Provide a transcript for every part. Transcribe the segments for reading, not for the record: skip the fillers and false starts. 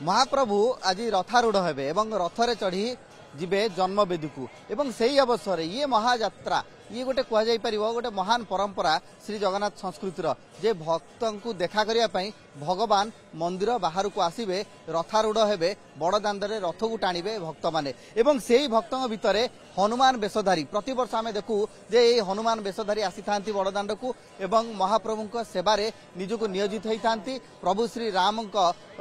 महाप्रभु आज रथारूढ़ हेबे एवं रथरे चढ़ी जिबे जन्मवेदी को एवं सही अवसर ये महायात्रा ये गोटे कह गोटे महान परंपरा श्री जगन्नाथ संस्कृतिर जे भक्त को देखा करने भगवान मंदिर बाहर को आसबे रथारूढ़ हेबे बड़ दाण्डे रथ को टाणिबे भक्त माने एवं सेही भक्तों भितर हनुमान वेशधारी प्रति वर्ष आम देखू जे हनुमान वेशधारी आसी था बड़ दाण्ड को एवं महाप्रभु सेवारे निजक नियोजित होती प्रभु श्री राम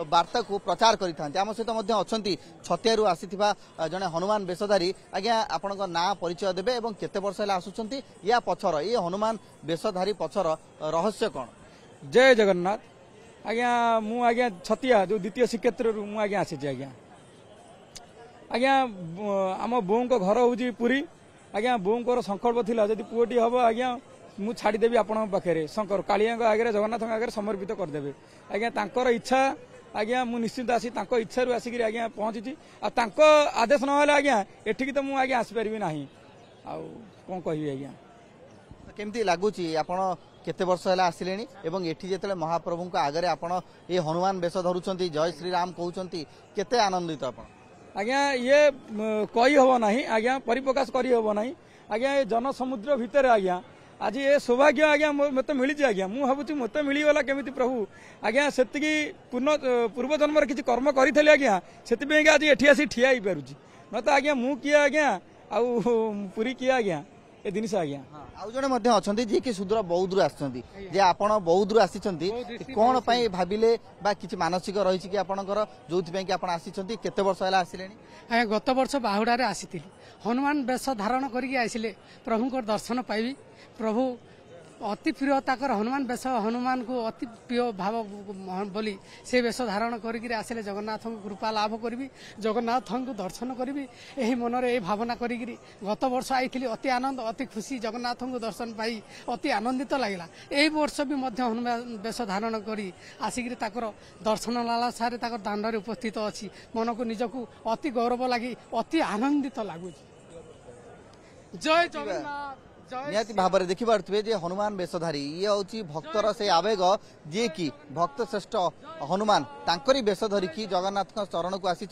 वार्ता को प्रचार करते आम सहित अच्छा छतियारू आसी जड़े हनुमान वेशधारी आज्ञा आपण ना परिचय देवे और केते वर्ष है आसुच या पछर ये हनुमान वेशधारी पछर रहस्य कौन। जय जगन्नाथ आज्ञा मु आज्ञा छतिया जो द्वितीय श्रीक्षेत्र आज्ञा आसी आज्ञा आज्ञा आम बों को घर हूँ पुरी आज्ञा बों को संकल्प थिला जदि पुओटी हम आज्ञा मु छाड़देवी आपण पाखे शंकर कालिया आगे जगन्नाथ आगे समर्पित करदेवे आज्ञा तांकर इच्छा आज्ञा मु निश्चिंत आसी तांको इच्छा आसिक आज्ञा पहुंची आदेश ना आज्ञा एठिक तो मुझे आसीपारि ना कौन कह आज्ञा केमती लगुच आपण केते वर्ष है आसिले एवं एठी जेतले महाप्रभु आगे आपण ये हनुमान वेश धरुचंती जय श्री राम कहउचंती केते आनंदित आपण आज्ञा ये कही हब ना आज्ञा परिप्रकाश करी हब ना आज्ञा ये जनसमुद्र भितर आज्ञा आज ये सौभाग्य आज्ञा मत मिली आज्ञा मु भावुँ मत मिलगला केमी प्रभु आज्ञा से पूर्व जन्म किसी कर्म करी आज्ञा से आज एठी आसी ठिया हो पारुची न तो आज्ञा मु किए आज्ञा आउ पुरी किए आज्ञा ए जिनिस आज्ञा आउ जड़े अच्छा जी कि सुदूर बौद्ध आपण बौद्ध आसी कौन भाविले कि मानसिक रही कि आपंकर जो कि आप आसी केते वर्ष है आसिले गत वर्ष बाहुड़ा आसी हनुमान वेश धारण करके प्रभु दर्शन पाइबी प्रभु अति प्रिय ताकर हनुमान वेश हनुमान को अति प्रिय भाव बोली से वेश धारण करके आसिले जगन्नाथ को कृपा लाभ करी जगन्नाथ को दर्शन करी यही मनरे यही भावना करी गत वर्ष आई अति आनंद अति खुशी जगन्नाथ को दर्शन पाई अति आनंदित लगे यही वर्ष भी हनुमान वेश धारण करी आसिक दर्शन लालसारे दाण्ड उपस्थित अच्छी मन को निजक अति गौरव लगी अति आनंदित लगुच। जय जगन्नाथ निहाती भाव में देखिपे जे हनुमान वेशधारी ये हूँ भक्तर से आवेग जी कि भक्त श्रेष्ठ हनुमान तांकरी वेश धरिकी जगन्नाथ चरण को आसी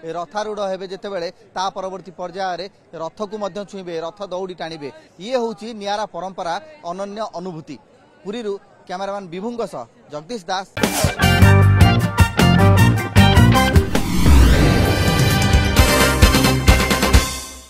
रथारूढ़ हेबे जेतेबेले ता परवर्ती पर्याय रथ को छुईबे रथ दौड़ी टाणिबे ये हूँ नियारा परंपरा अनन्य अनुभूति। पुरी कैमरामैन विभुंग सह जगदीश दास।